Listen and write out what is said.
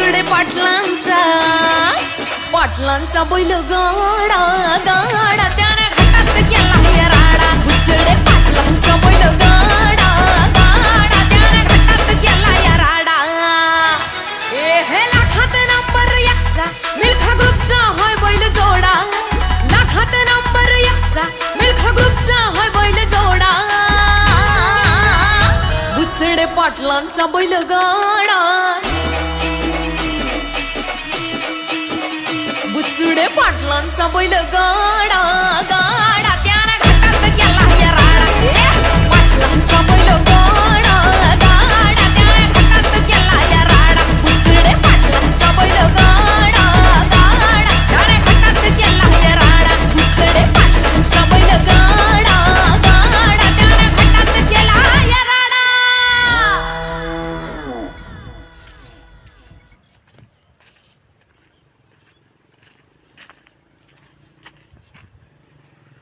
बुचडे पाटलांचा बैल गाडा गाडा त्याने घाटात गेला या राडा बुचडे पाटलांचा बैल गाडा गाडा त्याने घाटात गेला या राडा हे लाखात नंबर एकचा मिल्खा ग्रुपचा होय बैल जोडा लाखात नंबर एकचा मिल्खा ग्रुपचा होय बैल जोडा बुचडे पाटलांचा बैल गाडा बुचडे पाटलांचा बैल गाडा